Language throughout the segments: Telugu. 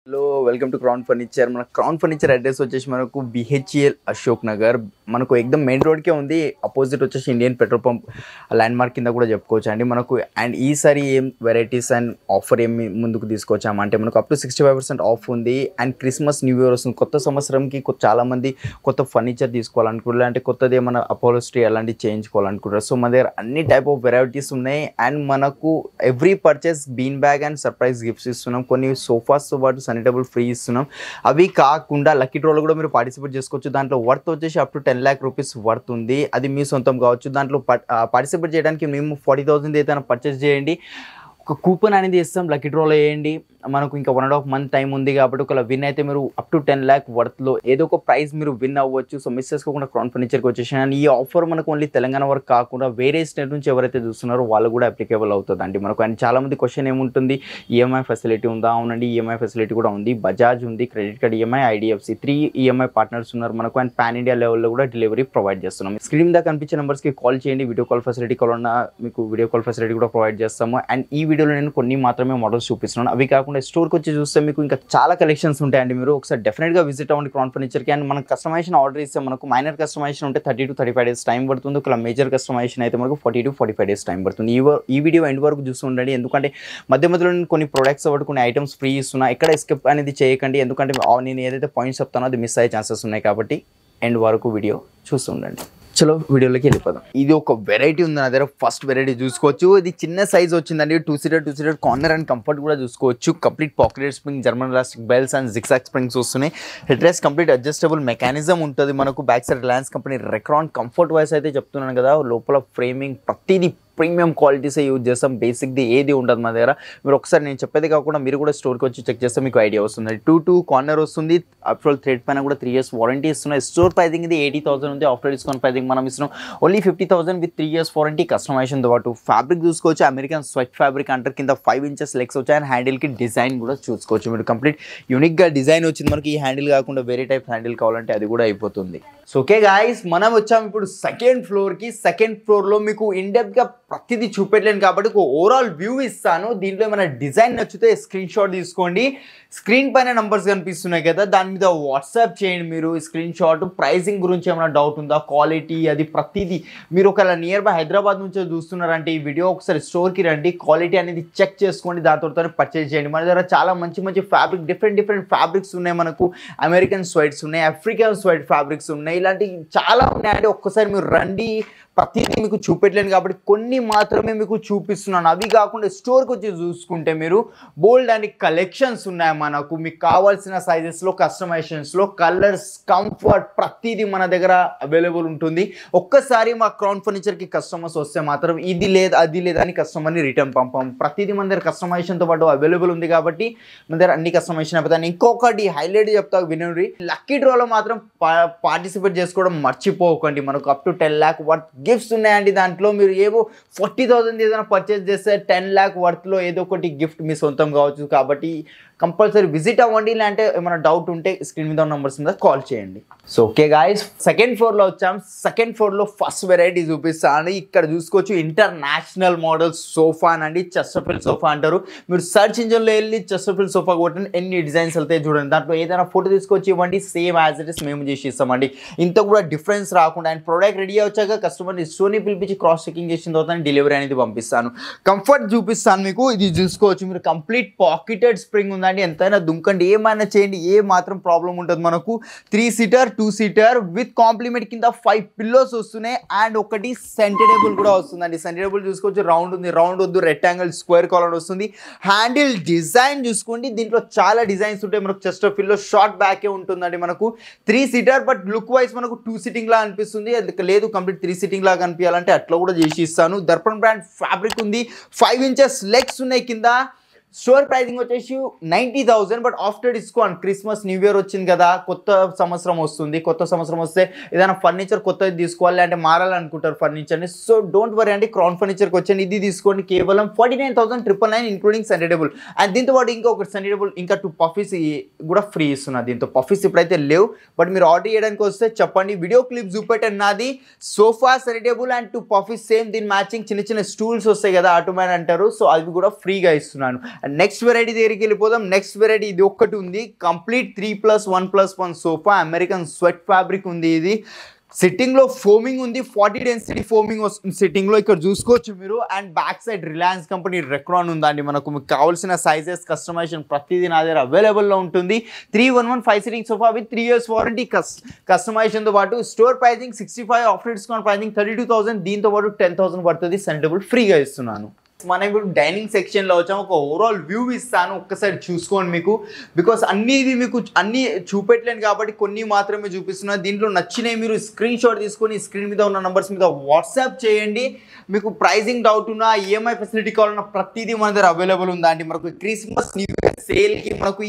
Hello welcome to crown furniture. మన క్రౌన్ ఫర్నిచర్ అడ్రస్ వచ్చేసి మనకు బిహెచ్ఎల్ అశోక్ నగర్, మనకు ఎక్దమ్ మెయిన్ రోడ్కే ఉంది. అపోజిట్ వచ్చేసి Indian petrol pump land mark కింద కూడా చెప్పుకోవచ్చు అండి మనకు. అండ్ ఈసారి ఏం వెరైటీస్ అండ్ ఆఫర్ ఏమి ముందుకు తీసుకొచ్చామంటే మనకు అప్ టు 65% ఆఫ్ ఉంది. అండ్ క్రిస్మస్ న్యూ ఇయర్ వస్తుంది, కొత్త సంవత్సరంకి చాలామంది కొత్త ఫర్నిచర్ తీసుకోవాలనుకుంటారు, అంటే కొత్తది ఏమైనా అపోలోస్ట్రీ అలాంటివి చేయించుకోవాలనుకుంటారు. సో మన దగ్గర అన్ని టైప్ ఆఫ్ వెరైటీస్ ఉన్నాయి. అండ్ మనకు every purchase bean bag and surprise gifts ఇస్తున్నాం. కొన్ని సోఫాస్తో పాటు సనీ టేబుల్ ఫ్రీ ఇస్తున్నాం. అవి కాకుండా లక్కీ డ్రాలో కూడా మీరు పార్టిసిపేట్ చేసుకోవచ్చు. దాంట్లో వర్త్ వచ్చేసి up to 10 lakh rupees worth ఉంది. అది మీ సొంతం కావచ్చు. దాంట్లో పార్టిసిపేట్ చేయడానికి మేము 40,000 ఏదైనా పర్చేస్ చేయండి, ఒక కూపన్ అనేది ఇస్తాం, లక్కీ డ్రాలో వేయండి. మనకు ఇంకా 1.5 month టైం ఉంది కాబట్టి ఒకవేళ విన్ అయితే మీరు అప్ టు 10 lakh వర్త్లో ఏదో ఒక ప్రైజ్ మీరు విన్ అవ్వచ్చు. సో మిస్ చేసుకోకుండా క్రౌన్ ఫర్నిచర్కి వచ్చేసి. అండ్ ఈ ఆఫర్ మనకు ఓన్లీ తెలంగాణ వరకు కాకుండా వేరే స్టేట్ నుంచి ఎవరైతే చూస్తున్నారో వాళ్ళు కూడా అప్లికేబుల్ అవుతుంది అండి మనకు. అండ్ చాలామంది క్వశ్చన్ ఏముంటుంది, ఈఎంఐ ఫెసిలిటీ ఉందా? అవునండి, ఈఎంఐ ఫెసిలిటీ కూడా ఉంది. బజాజ్ ఉంది, credit card EMI, IDFC 3 EMI partners ఉన్నారు మనకు. అండ్ పాన్ ఇండియా లెవెల్లో కూడా డెలివరీ ప్రొవైడ్ చేస్తున్నాం. స్క్రీన్ దాకా కనిపించే నెంబర్స్కి కాల్ చేయండి. వీడియో కాల్ ఫెసిలిటీ కావాలన్నా మీకు వీడియో కాల్ ఫెసిలిటీ కూడా ప్రొవైడ్ చేస్తాము. అండ్ ఈ వీడియోలో నేను కొన్ని మాత్రమే మోడల్స్ చూపిస్తున్నాను. అవి కాకుండా స్టోర్కి వచ్చి చూస్తే మీకు ఇంకా చాలా కలెక్షన్స్ ఉంటాయండి. మీరు ఒకసారి డెఫినెట్గా విజిట్ అవ్వండి క్రౌన్ ఫర్నిచర్కి. అండ్ మనకు కస్టమైజేషన్ ఆర్డర్ ఇస్తే మనకు మైనర్ కస్టమైజేషన్ ఉంటే 30 to 35 days టైం పడుతుంది. ఒకవేళ మేజర్ కస్టమైజేషన్ అయితే మనకు 40 to 45 days టైం పడుతుంది. ఈ వీడియో ఎండ్ వరకు చూస్తూ ఉండండి, ఎందుకంటే మధ్యలో కొన్ని ప్రొడక్ట్స్ అవ్వడం, కొన్ని ఐటమ్స్ ఫ్రీ ఇస్తున్నా. ఎక్కడ స్కిప్ అనేది చేయకండి, ఎందుకంటే నేను ఏదైతే పాయింట్స్ చెప్తానో అది మిస్ అయ్యే ఛాన్సెస్ ఉన్నాయి. కాబట్టి ఎండ్ వరకు వీడియో చూస్తూ ఉండండి. చలో వీడియోలోకి వెళ్ళిపోదాం. ఇది ఒక వెరైటీ ఉంది నా దగ్గర. ఫస్ట్ వెరైటీ చూసుకోవచ్చు. ఇది చిన్న సైజ్ వచ్చిందండి. 2 seater కార్నర్ అండ్ కంఫర్ట్ కూడా చూసుకోవచ్చు. Complete pocket spring, German elastic belts and zigzag springs వస్తున్నాయి. Head rest complete adjustable mechanism ఉంటుంది మనకు. Back side Reliance company Recron comfort wise అయితే చెప్తున్నాను కదా. లోపల ఫ్రేమింగ్ ప్రతిదీ ప్రీమియం క్వాలిటీసే యూజ్ చేస్తాం. బేసిక్ది ఏది ఉండదు మా దగ్గర. మీరు ఒకసారి నేను చెప్పేది కాకుండా మీరు కూడా స్టోర్కి వచ్చి చెక్ చేస్తే మీకు ఐడియా వస్తుంది. 2 కార్నర్ వస్తుంది. అప్రోల్ థ్రెడ్ పైన కూడా 3 years వారంటీ ఇస్తున్నాయి. స్టోర్ ప్రైజింగ్ ఇది 80,000 ఉంది. ఆఫ్టర్ డిస్కౌంట్ ప్రైజింగ్ మనం ఇస్తున్నాం ఓన్లీ 50,000 విత్ 3 years వారంటీ. కస్టమైజేషన్తో పాటు ఫ్యాబ్రిక్ చూసుకోవచ్చు. అమెరికన్ స్వెట్ ఫ్యాబ్రిక్ అంటారు. కింద 5 inches లెగ్స్ వచ్చాయి. అండ్ హ్యాండిల్కి డిజైన్ కూడా చూసుకోవచ్చు. మీరు కంప్లీట్ యూనిక్గా డిజైన్ వచ్చింది మనకి. ఈ హ్యాండిల్ కాకుండా వేరే టైప్ హ్యాండిల్ కావాలంటే అది కూడా అయిపోతుంది. సో ఓకే గాయస్, మనం వచ్చాము ఇప్పుడు సెకండ్ ఫ్లోర్కి. సెకండ్ ఫ్లోర్లో మీకు ఇన్డెప్త్గా ప్రతిదీ చూపెట్టలేను కాబట్టి ఒక ఓవరాల్ వ్యూ ఇస్తాను. దీంట్లో ఏమైనా డిజైన్ నచ్చితే స్క్రీన్ షాట్ తీసుకోండి. స్క్రీన్ పైన నంబర్స్ కనిపిస్తున్నాయి కదా, దాని మీద వాట్సాప్ చేయండి మీరు స్క్రీన్ షాట్. ప్రైసింగ్ గురించి ఏమైనా డౌట్ ఉందా, క్వాలిటీ అది ప్రతిదీ. మీరు ఒకవేళ నియర్ బై హైదరాబాద్ నుంచే చూస్తున్నారంటే ఈ వీడియో ఒకసారి స్టోర్కి రండి, క్వాలిటీ అనేది చెక్ చేసుకోండి, దాని తర్వాత పర్చేజ్ చేయండి. మన దగ్గర చాలా మంచి ఫ్యాబ్రిక్, డిఫరెంట్ ఫ్యాబ్రిక్స్ ఉన్నాయి మనకు. అమెరికన్ స్వెట్స్ ఉన్నాయి, ఆఫ్రికన్ స్వెట్ ఫ్యాబ్రిక్స్ ఉన్నాయి, ఇలాంటివి చాలా ఉన్నాయండి. ఒక్కసారి మీరు రండి, ప్రతిదీ మీకు చూపెట్టలేను కాబట్టి కొన్ని మాత్రమే మీకు చూపిస్తున్నాను. అవి కాకుండా స్టోర్కి వచ్చి చూసుకుంటే మీరు బోల్డ్ అండ్ కలెక్షన్స్ ఉన్నాయి మనకు. మీకు కావాల్సిన సైజెస్లో, కస్టమైజేషన్స్లో, కలర్స్, కంఫర్ట్ ప్రతిదీ మన దగ్గర అవైలబుల్ ఉంటుంది. ఒక్కసారి మా క్రౌన్ ఫర్నిచర్కి కస్టమర్స్ వస్తే మాత్రం ఇది లేదు అది లేదు అని కస్టమర్ని రిటర్న్ పంపాం. ప్రతిదీ మన దగ్గర కస్టమైజేషన్తో పాటు అవైలబుల్ ఉంది కాబట్టి మన దగ్గర అన్ని కస్టమైజేషన్ అయిపోతాయి. ఇంకొకటి హైలైట్ చెప్తా వినండి, లక్కీ డ్రాలో మాత్రం పార్టిసిపేట్ చేసుకోవడం మర్చిపోకండి. మనకు up to 10 lakh worth gifts ఉన్నాయండి. దాంట్లో మీరు ఏవో 40,000 ఏదైనా పర్చేస్ చేస్తే 10 lakh వర్త్లో ఏదో ఒకటి గిఫ్ట్ మీ సొంతం కావచ్చు. కాబట్టి కంపల్సరీ విజిట్ అవ్వండి. లేదంటే ఏమైనా డౌట్ ఉంటే స్క్రీన్ మీద నెంబర్స్ మీద కాల్ చేయండి. సో ఓకే గాయస్, సెకండ్ ఫ్లోర్లో వచ్చాం. సెకండ్ ఫ్లోర్లో ఫస్ట్ వెరైటీ చూపిస్తాను. ఇక్కడ చూసుకోవచ్చు ఇంటర్నేషనల్ మోడల్ సోఫా అండి. చెస్టర్ఫీల్డ్ సోఫా అంటారు. మీరు సర్చ్ ఇంజిన్లో వెళ్ళి చెస్టర్ఫీల్డ్ సోఫా కొట్టండి, ఎన్ని డిజైన్స్ వెళ్తాయి చూడండి. దాంట్లో ఏదైనా ఫోటో తీసుకొచ్చి ఇవ్వండి, సేమ్ యాజ్ ఇట్ ఇస్ మేము చేసి ఇస్తామండి. ఇంత కూడా డిఫరెన్స్ రాకుండా. అండ్ ప్రోడక్ట్ రెడీ వచ్చాక కస్టమర్ని స్టోర్ని పిలిపించి క్రాస్ చెకింగ్ చేసిన తర్వాత డెలివరీ అనేది పంపిస్తాను. కంఫర్ట్ చూపిస్తాను మీకు. ఇది చూసుకోవచ్చు మీరు, కంప్లీట్ పాకెటెడ్ స్ప్రింగ్ ఉందండి. ఎంతైనా దుంకండి, ఏమైనా చేయండి, ఏ మాత్రం ప్రాబ్లం ఉంటుంది మనకు. 3 seater 2 seater విత్ కాంప్లిమెంట్ కింద 5 పిల్లోస్ వస్తున్నాయి. అండ్ ఒకటి సెంటర్ టేబుల్ కూడా వస్తుందండి. సెంటర్ టేబుల్ చూసుకోవచ్చు, రౌండ్ ఉంది, రౌండ్ వద్దు, రెక్టాంగిల్, స్క్వేర్ కాలర్ వస్తుంది. హ్యాండిల్ డిజైన్ చూసుకోండి, దీంట్లో చాలా డిజైన్స్ ఉంటాయి మనకు. చెస్టర్ఫీల్డ్లో షార్ట్ బ్యాకే ఉంటుందండి మనకు. 3 seater బట్ లుక్ వైజ్ మనకు 2 sitting లా అనిపిస్తుంది. అది లేదు కంప్లీట్ 3 sitting లాగా అనిపించాలంటే అట్లా కూడా చేసి ఇస్తాను. దర్పణ్ బ్రాండ్ ఫ్యాబ్రిక్ ఉంది. 5 inches లెగ్స్ ఉన్నాయి కింద. స్టోర్ ప్రైజింగ్ వచ్చేసి 90,000 but after discount. Christmas new year వచ్చింది కదా, కొత్త సంవత్సరం వస్తుంది. కొత్త సంవత్సరం వస్తే ఏదైనా ఫర్నిచర్ కొత్తది తీసుకోవాలి అంటే మారాలనుకుంటారు ఫర్నిచర్ని. సో డోంట్ వరీ అండి, క్రౌన్ ఫర్నిచర్కి వచ్చండి. ఇది తీసుకోండి కేవలం 49,999 ఇంక్లూడింగ్ సెంటర్ టేబుల్. అండ్ దీంతో పాటు ఇంకొక సెంటర్ టేబుల్, ఇంకా 2 పఫీస్ కూడా ఫ్రీ ఇస్తున్నారు. దీంతో పఫీస్ ఇప్పుడైతే లేవు, బట్ మీరు ఆర్డర్ చేయడానికి వస్తే చెప్పండి. వీడియో క్లిప్ చూపెట్టండి నాది. Sofa, centre table and 2 puffies same. దీని మ్యాచింగ్ చిన్న స్టూల్స్ వస్తాయి కదా, ఆటోమ్యాన్ అంటారు. సో అవి కూడా ఫ్రీగా ఇస్తున్నాను. నెక్స్ట్ వెరైటీ దగ్గరికి వెళ్ళిపోదాం. నెక్స్ట్ వెరైటీ ఇది ఒక్కటి ఉంది, complete 3+1+1 sofa, American sweat fabric ఉంది. ఇది సిట్టింగ్లో ఫోమింగ్ ఉంది, 40 డెన్సిటీ ఫోమింగ్ వస్తుంది సిట్టింగ్లో, ఇక్కడ చూసుకోవచ్చు మీరు. And back side Reliance company Recron ఉందండి. మనకు మీకు కావాల్సిన సైజెస్ కస్టమైజేషన్ ప్రతిదీ నా దగ్గర అవైలబుల్లో ఉంటుంది. 311 5 seating sofa with 3 years warranty, కస్టమైజేషన్తో పాటు. Store pricing 65, after discount pricing 32,000, దీంతో పాటు 10,000 పడుతుంది, సెంటబుల్ ఫ్రీగా ఇస్తున్నాను. మనం ఇప్పుడు డైనింగ్ సెక్షన్లో వచ్చాము, ఒక ఓవరాల్ వ్యూ ఇస్తాను, ఒక్కసారి చూసుకోండి మీకు. బికాస్ మీకు అన్నీ చూపెట్టలేను కాబట్టి కొన్ని మాత్రమే చూపిస్తున్నాను. దీంట్లో నచ్చినవి మీరు స్క్రీన్ షాట్ తీసుకొని స్క్రీన్ మీద ఉన్న నంబర్స్ మీద వాట్సాప్ చేయండి. మీకు ప్రైజింగ్ డౌట్ ఉన్నా, ఈఎంఐ ఫెసిలిటీ కావాలన్నా ప్రతిదీ మన దగ్గర అవైలబుల్ ఉందండి. మనకు క్రిస్మస్ న్యూ ఇయర్ సేల్కి మనకు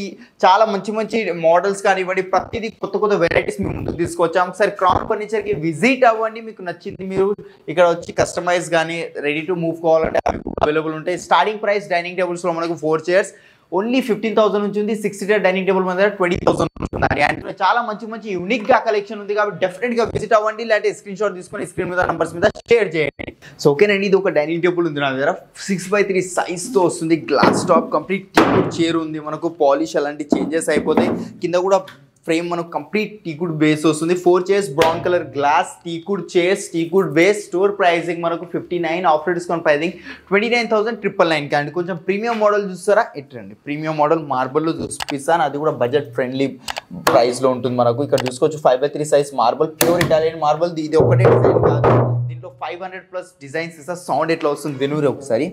చాలా మంచి మంచి మోడల్స్ కానివ్వండి, ప్రతిదీ కొత్త కొత్త వెరైటీస్ మేము ముందుకు తీసుకొచ్చాము. ఒకసారి క్రాన్ ఫర్నిచర్కి విజిట్ అవ్వండి, మీకు నచ్చింది మీరు ఇక్కడ వచ్చి కస్టమైజ్ కానీ రెడీ టు మూవ్ కావాలంటే అవైలబుల్ ఉంటాయి. స్టార్టింగ్ ప్రైస్ డైనింగ్ టేబుల్స్లో మనకు 4 chairs ఓన్లీ 15,000 నుంచి ఉంది. 6-seater డైనింగ్ టేబుల్ మన దగ్గర 20,000 ఉంటుందండి. అండ్ చాలా మంచి మంచి యూనిక్గా కలెక్షన్ ఉంది కాబట్టి డెఫినెట్గా విజిట్ అవ్వండి, లేదంటే స్క్రీన్ షాట్ తీసుకొని స్క్రీన్ మీద నంబర్స్ మీద షేర్ చేయండి. సో ఓకేనండి, ఇది ఒక డైనింగ్ టేబుల్ ఉంది నా దగ్గర, 6x3 సైజ్తో వస్తుంది. గ్లాస్ టాప్, కంప్లీట్ టీకుడ్ చైర్ ఉంది. మనకు పాలిష్ అలాంటి చేంజెస్ అయిపోతాయి. కింద కూడా ఫ్రేమ్ మనకు కంప్లీట్ టీకుడ్ బేస్ వస్తుంది. 4 chairs, brown colour glass, teakwood chairs, teakwood base. Store pricing మనకు 59, ఆఫ్టర్ డిస్కౌంట్ ప్రైజింగ్ 29,999 అండి. కొంచెం ప్రీమియం మోడల్ చూస్తారా, ఇట్రండి ప్రీమియం మోడల్ మార్బల్లో చూపిస్తాను, అది కూడా బడ్జెట్ ఫ్రెండ్లీ ప్రైస్లో ఉంటుంది. మనకు ఇక్కడ చూసుకోవచ్చు 5x3 size marble, pure Italian marble. ఇది ఒకటే డిజైన్ కాదు, దీంట్లో 500+ డిజైన్స్ ఇస్తా. సౌండ్ ఎట్లా వస్తుంది వినూరి ఒకసారి.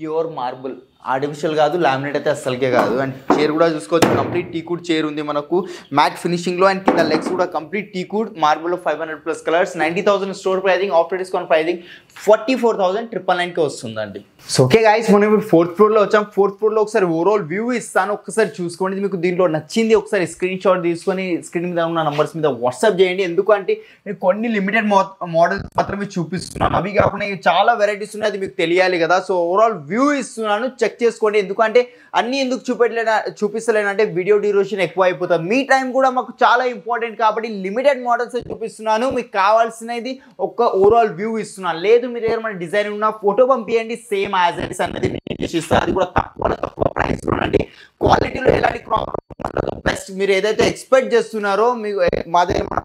ప్యూర్ మార్బుల్, ఆర్టిఫిషియల్ కాదు, లామినేట్ అయితే అస్సలకే కాదు. అండ్ చైర్ కూడా చూసుకోవచ్చు, కంప్లీట్ టీకుడ్ చైర్ ఉంది మనకు మ్యాట్ ఫినిషింగ్లో. అండ్ కింద లెగ్స్ కూడా కంప్లీట్ టీకుడ్ మార్బుల్లో 500+ colours. 90,000 store pricing, after discount pricing 44,999కి వస్తుందండి. సో ఓకే గైస్, మనం ఇప్పుడు 4th ఫ్లోర్లో వచ్చాం. 4th ఫ్లోర్లో ఒకసారి ఓవరాల్ వ్యూ ఇస్తాను, ఒక్కసారి చూసుకోండి. మీకు దీంట్లో నచ్చింది ఒకసారి స్క్రీన్ షాట్ తీసుకొని స్క్రీన్ మీద ఉన్న నంబర్స్ మీద వాట్సాప్ చేయండి. ఎందుకంటే నేను కొన్ని లిమిటెడ్ మోడల్స్ మాత్రమే చూపిస్తున్నాను, అవి కాకుండా చాలా వెరైటీస్ ఉన్నాయి, అది మీకు తెలియాలి కదా. సో ఓవరాల్ వ్యూ ఇస్తున్నాను, చెక్ చేసుకోండి. ఎందుకంటే అన్నీ ఎందుకు చూపిస్తలేనంటే వీడియో డ్యూరేషన్ ఎక్కువ అయిపోతుంది, మీ టైం కూడా మాకు చాలా ఇంపార్టెంట్ కాబట్టి లిమిటెడ్ మోడల్స్ చూపిస్తున్నాను. మీకు కావాల్సినది ఒక ఓవరాల్ వ్యూ ఇస్తున్నాను. లేదు మీరు ఏమైనా డిజైన్ ఉన్న ఫోటో పంపించండి, సేమ్ యాజ్ ఇట్ ఇస్ అనేది నేను చేసిస్తాను. అది కూడా తక్కువ ప్రైస్ అండి. క్వాలిటీలో ఎలాంటి బెస్ట్ మీరు ఏదైతే ఎక్స్పెక్ట్ చేస్తున్నారో, మీకు మా దగ్గర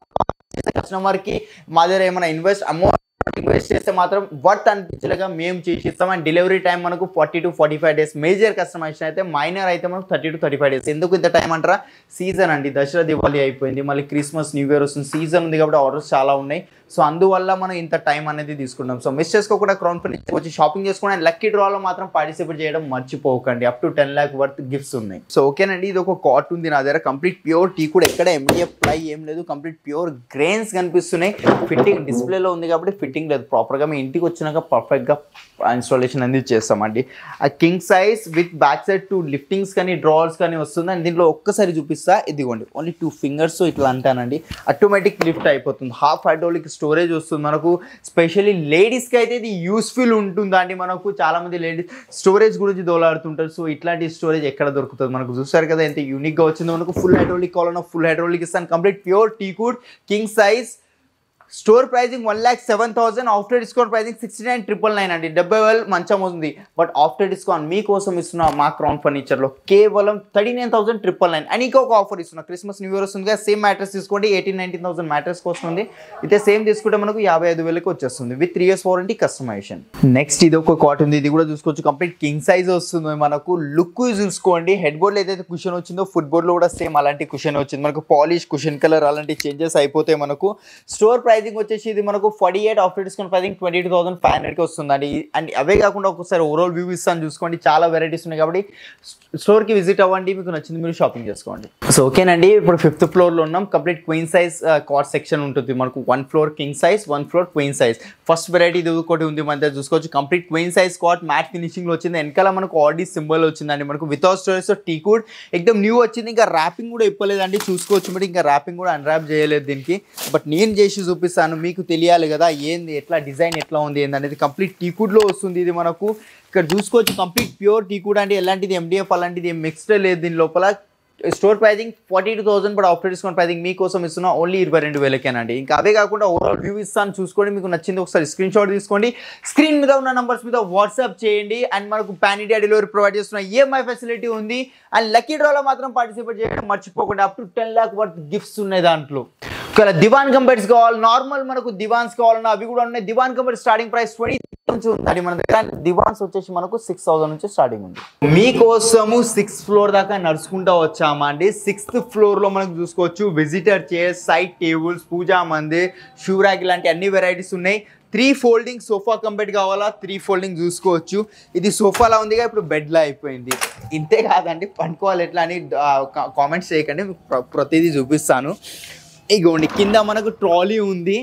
కస్టమర్కి మా దగ్గర ఏమైనా అమౌంట్ ఇన్వెస్ట్ చేస్తే మాత్రం వర్త్ అనిపించలేక మేము చేసి ఇస్తాం. అండ్ డెలివరీ టైం మనకు 40 to 45 days. మేజర్ కస్టమైజేషన్ అయితే, మైనర్ అయితే మనకు 30 to 35 days. ఎందుకు ఇంత టైం అంటారా, సీజన్ అండి, దసరా దివాళీ అయిపోయింది, మళ్ళీ క్రిస్మస్ న్యూ ఇయర్ వస్తుంది, సీజన్ ఉంది కాబట్టి ఆర్డర్స్ చాలా ఉన్నాయి. సో అందువల్ల మనం ఇంత టైం అనేది తీసుకుంటాం. సో మిస్ చేసుకోకుండా క్రౌన్ ఫర్నిచర్ వచ్చి షాపింగ్ చేసుకోండి. అండ్ లక్కీ డ్రాలో మాత్రం పార్టిసిపేట్ చేయడం మర్చిపోకండి, up to 10 lakh worth gifts ఉన్నాయి. సో ఓకేనండి, ఇది ఒక కాట్ ఉంది నా దగ్గర, కంప్లీట్ ప్యూర్ టీ కూడా, ఎక్కడ MDF ప్లై ఏం లేదు, కంప్లీట్ ప్యూర్ గ్రెయిన్స్ కనిపిస్తున్నాయి. ఫిట్టింగ్ డిస్ప్లేలో ఉంది కాబట్టి ఫిట్టింగ్ లేదు, ప్రాపర్గా మీ ఇంటికి వచ్చినాక పర్ఫెక్ట్గా ఇన్స్టాలేషన్ అనేది చేస్తామండి. ఆ king size with back side 2 liftings కానీ డ్రావర్స్ కానీ వస్తుంది. అండ్ దీంట్లో ఒక్కసారి చూపిస్తా, ఇదిగోండి ఓన్లీ 2 fingers ఇట్లా అంటానండి, ఆటోమేటిక్ లిఫ్ట్ అయిపోతుంది. హాఫ్ హైడ్రాలిక్ స్టోరేజ్ వస్తుంది మనకు. స్పెషల్లీ లేడీస్కి అయితే ఇది యూస్ఫుల్ ఉంటుందండి. మనకు చాలామంది లేడీస్ స్టోరేజ్ గురించి దోలాడుతుంటారు. సో ఇట్లాంటి స్టోరేజ్ ఎక్కడ దొరుకుతుంది మనకు, చూస్తారు కదా ఎంత యూనిక్గా వచ్చిందో. మనకు ఫుల్ హైడ్రాలిక్ కావాలన్నా ఫుల్ హైడ్రాలిక్ ఇస్తాను. Complete pure teakwood king size. Store pricing 1,07,000, after discount pricing 69,999 అండి. 70,000 మంచం ఉంది, బట్ ఆఫ్టర్ డిస్కౌంట్ మీకోసం ఇస్తున్న మా క్రౌన్ ఫర్నిచర్లో కేవలం 39,999. అండ్ ఇంకొక ఆఫర్ ఇస్తున్నా, క్రిస్మస్ న్యూ ఇయర్ వస్తుంది కదా, సేమ్ మ్యాట్రెస్ తీసుకోండి, 18,000-19,000 మ్యాట్రెస్కి వస్తుంది. అయితే సేమ్ తీసుకుంటే మనకు 55,000కి వచ్చేస్తుంది with 3 years warranty, customisation. Next ఇది ఒక కాట్ ఉంది, ఇది కూడా చూసుకోవచ్చు, కంప్లీట్ కింగ్ సైజ్ వస్తుంది మనకు. లుక్ చూసుకోండి, హెడ్ బోర్డ్లో ఏదైతే కుషన్ వచ్చిందో ఫుట్ బోర్డ్లో కూడా సేమ్ అలాంటి కుషన్ వచ్చింది మనకు. పాలిష్, కుషన్ కలర్ అలాంటి చేంజెస్ అయిపోతాయి మనకు. స్టోర్ ప్రైజింగ్ వచ్చేసి ఇది మనకు 48, ఆఫ్టర్ డిస్కౌంట్ ప్రైజింగ్ 22,500కి వస్తుందండి. అండ్ అవే కాకుండా ఒకసారి ఓవరాల్ వ్యూ ఇస్తాను చూసుకోండి, చాలా వెరైటీస్ ఉన్నాయి కాబట్టి స్టోర్కి విజిట్ అవ్వండి, మీకు నచ్చింది మీరు షాపింగ్ చేసుకోండి. సో ఓకేనండి, ఇప్పుడు 5th ఫ్లోర్లో ఉన్నాం. Complete queen size cot section ఉంటుంది మనకు. 1 floor king size, 1 floor queen size. First variety ఇది ఒకటి ఉంది మన దగ్గర చూసుకోవచ్చు, complete queen size cot, matte ఫినిషింగ్లో వచ్చింది. వెనకాల మనకు ఆర్డీ సింబల్ వచ్చిందండి మనకు, వితౌట్ స్టోరేజ్ టీకుడ్ ఎక్దమ్ న్యూ వచ్చింది. ఇంకా ర్యాపింగ్ కూడా ఇప్పలేదండి, చూసుకోవచ్చు మీరు, ఇంకా ర్యాపింగ్ కూడా అన్రాప్ చేయలేదు దీనికి, బట్ నేను చేసి చూపిస్తాను, మీకు తెలియాలి కదా ఏంది, ఎట్లా డిజైన్ ఎట్లా ఉంది ఏందనేది. కంప్లీట్ టీకుడ్లో వస్తుంది ఇది మనకు. ఇక్కడ చూసుకోవచ్చు కంప్లీట్ ప్యూర్ టీకుడ్ అంటే ఎలాంటిది MDF అలాంటిది ఏం మిక్స్డ్ లేదు దీని లోపల. Store pricing 42,000, but after discount pricing మీకోసం ఇస్తున్నా ఓన్లీ 22,000కేనండి. ఇంకా అవే కాకుండా ఓవరాల్ వ్యూ ఇస్తాను, చూసుకోండి. మీకు నచ్చింది ఒకసారి స్క్రీన్ షాట్ తీసుకోండి, స్క్రీన్ మీద ఉన్న నంబర్స్ మీద వాట్సాప్ చేయండి. అండ్ మనకు పాన్ ఇండియా డెలివరీ ప్రొవైడ్ చేస్తున్న ఈఎంఐ ఫెసిలిటీ ఉంది. అండ్ లక్కీ డ్రాలో మాత్రం పార్టిసిపేట్ చేయడం మర్చిపోకుండా. Up to 10 lakh worth gifts ఉన్నాయి దాంట్లో. ఇక్కడ దివాన్ కంఫర్ట్స్ కావాలి, నార్మల్ మనకు దివాన్స్ కావాలన్నా అవి కూడా ఉన్నాయి. దివాన్ కంఫర్ట్ స్టార్టింగ్ ప్రైస్ 20 నుంచి ఉందండి మన దగ్గర. దివాన్స్ వచ్చేసి మనకు 6,000 నుంచి స్టార్టింగ్ ఉంది. మీకోసము 6th ఫ్లోర్ దాకా నడుచుకుంటూ వచ్చామా అండి. 6th ఫ్లోర్లో మనకు చూసుకోవచ్చు విజిటర్ చైర్స్, సైడ్ టేబుల్స్, పూజా మందిర్, షూరాక్ ఇలాంటి అన్ని వెరైటీస్ ఉన్నాయి. 3 folding సోఫా కంపెట్ కావాలా, 3 folding చూసుకోవచ్చు. ఇది సోఫాలా ఉందిగా, ఇప్పుడు బెడ్లా అయిపోయింది. ఇంతే కాదండి, పండుకోవాలి ఎట్లా అని కామెంట్స్ చేయకండి, ప్రతిదీ చూపిస్తాను. ఇగోండి కింద మనకు ట్రాలీ ఉంది,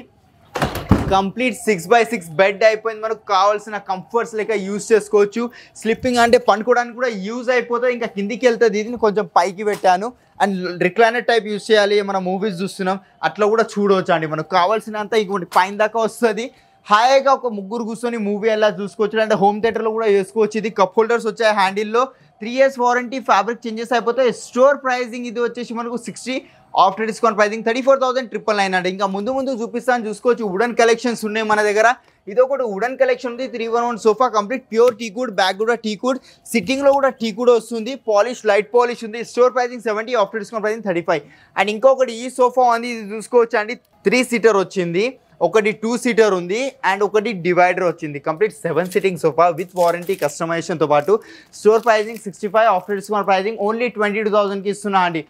కంప్లీట్ 6x6 బెడ్ అయిపోయింది. మనకు కావాల్సిన కంఫర్ట్స్ లెక్క యూజ్ చేసుకోవచ్చు. స్లిప్పింగ్ అంటే పండుకోవడానికి కూడా యూజ్ అయిపోతుంది. ఇంకా కిందికి వెళ్తుంది, ఇది కొంచెం పైకి పెట్టాను. అండ్ రిక్లైనర్ టైప్ యూజ్ చేయాలి, మనం మూవీస్ చూస్తున్నాం అట్లా కూడా చూడవచ్చు అండి. మనకు కావాల్సినంత ఇటువంటి పైన దాకా వస్తుంది. హాయిగా ఒక ముగ్గురు కూర్చొని మూవీ ఎలా చూసుకోవచ్చు. అంటే హోమ్ థియేటర్లో కూడా వేసుకోవచ్చు. ఇది కప్ హోల్డర్స్ వచ్చాయి హ్యాండిల్లో, 3 years వారంటీ, ఫ్యాబ్రిక్ చేంజెస్ అయిపోతాయి. స్టోర్ ప్రైజింగ్ ఇది వచ్చేసి మనకు 60, ఆఫ్టర్ డిస్కౌంట్ ప్రైజింగ్ 34,999 అండి. ఇంకా ముందు ముందు చూపిస్తాను, చూసుకోవచ్చు. వుడెన్ కలెక్షన్స్ ఉన్నాయి మన దగ్గర. ఇది ఒకటి వుడెన్ కలెక్షన్ ఉంది. 311 sofa complete pure teakwood, back కూడా టీకుడ్, సిట్టింగ్లో కూడా టీకుడ్ వస్తుంది. పాలిష్, లైట్ పాలిష్ ఉంది. Store pricing 70, after discount pricing 35. And ఇంకొకటి ఈ సోఫా ఉంది, ఇది చూసుకోవచ్చు అండి. 3 seater వచ్చింది, ఒకటి 2 seater ఉంది, అండ్ ఒకటి డివైడర్ వచ్చింది. Complete 7 sitting sofa with warranty కస్టమైజేషన్తో పాటు. Store pricing 65, after discount pricing only 22,000కి ఇస్తున్నా అండి.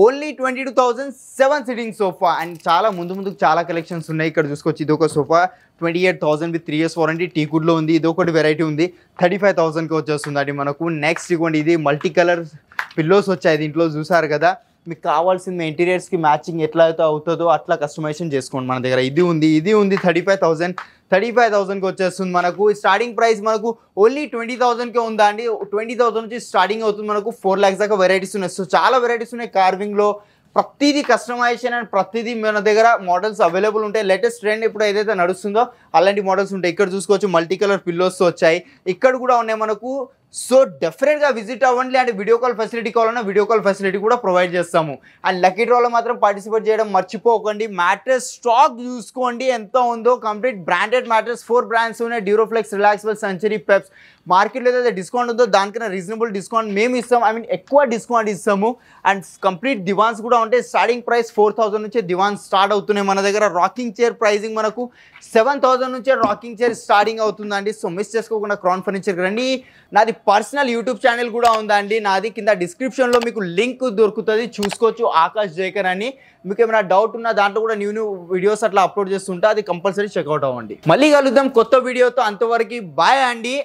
Only 22,000 7 sitting sofa. అండ్ చాలా ముందుకు చాలా కలెక్షన్స్ ఉన్నాయి. ఇక్కడ చూసుకోవచ్చు, ఇది ఒక సోఫా 28,000 విత్ 3 years వారంటీ, టీకుడ్లో ఉంది. ఇది ఒకటి వెరైటీ ఉంది, 35,000కి వచ్చేస్తుంది అండి మనకు. నెక్స్ట్ ఇవ్వండి, ఇది మల్టీ కలర్ పిల్లోస్ వచ్చాయి దీంట్లో, చూసారు కదా. మీకు కావాల్సిన ఇంటీరియర్స్కి మ్యాచింగ్ ఎట్లా అయితే అవుతుందో అట్లా కస్టమైజేషన్ చేసుకోండి మన దగ్గర. ఇది ఉంది 35,000కి వచ్చేస్తుంది మనకు. స్టార్టింగ్ ప్రైస్ మనకు ఓన్లీ 20,000కే ఉందా అండి. 20,000 నుంచి స్టార్టింగ్ అవుతుంది మనకు. 4 lakhs దాకా వెరైటీస్ ఉన్నాయి. సో చాలా వెరైటీస్ ఉన్నాయి కార్వింగ్లో. ప్రతిదీ కస్టమైజేషన్ అండ్ ప్రతిదీ మన దగ్గర మోడల్స్ అవైలబుల్ ఉంటాయి. లేటెస్ట్ ట్రెండ్ ఇప్పుడు ఏదైతే నడుస్తుందో అలాంటి మోడల్స్ ఉంటాయి. ఇక్కడ చూసుకోవచ్చు మల్టీ కలర్ పిల్లోస్ వచ్చాయి, ఇక్కడ కూడా ఉన్నాయి మనకు. సో డెఫినెట్గా విజిట్ అవ్వండి. అండ్ వీడియో కాల్ ఫెసిలిటీ కావాలన్నా వీడియో కాల్ ఫెసిలిటీ కూడా ప్రొవైడ్ చేస్తాము. అండ్ లక్కీ డ్రాలో మాత్రం పార్టిసిపేట్ చేయడం మర్చిపోకండి. మ్యాట్రెస్ స్టాక్ చూసుకోండి ఎంత ఉందో. కంప్లీట్ బ్రాండెడ్ మ్యాట్రెస్ 4 brands ఉన్నాయి, డ్యూరోఫ్లెక్స్, రిలాక్సబుల్, సెంచరీ, పెప్స్. మార్కెట్లో ఏదైతే డిస్కౌంట్ ఉందో దానికన్నా రీజనబుల్ డిస్కౌంట్ మేము ఇస్తాం. ఎక్కువ డిస్కౌంట్ ఇస్తాము. అండ్ కంప్లీట్ దివాన్స్ కూడా ఉంటాయి. స్టార్టింగ్ ప్రైస్ 4,000 నుంచే దివాన్స్ స్టార్ట్ అవుతున్నాయి మన దగ్గర. రాకింగ్ చైర్ ప్రైజింగ్ మనకు 7,000 నుంచే రాకింగ్ చైర్ స్టార్టింగ్ అవుతుందండి. సో మిస్ చేసుకోకుండా క్రౌన్ ఫర్నిచర్కి రండి. నాది పర్సనల్ యూట్యూబ్ ఛానల్ కూడా ఉందండి నాది, కింద డిస్క్రిప్షన్లో మీకు లింక్ దొరుకుతుంది, చూసుకోవచ్చు. ఆకాష్ జైకర్ అని. మీకు ఏమైనా డౌట్ ఉన్నా దాంట్లో కూడా న్యూ వీడియోస్ అట్లా అప్లోడ్ చేస్తుంటా, అది కంపల్సరీ చెక్అవుట్ అవ్వండి. మళ్ళీ కలుద్దాం కొత్త వీడియోతో. అంతవరకు బాయ్ అండి.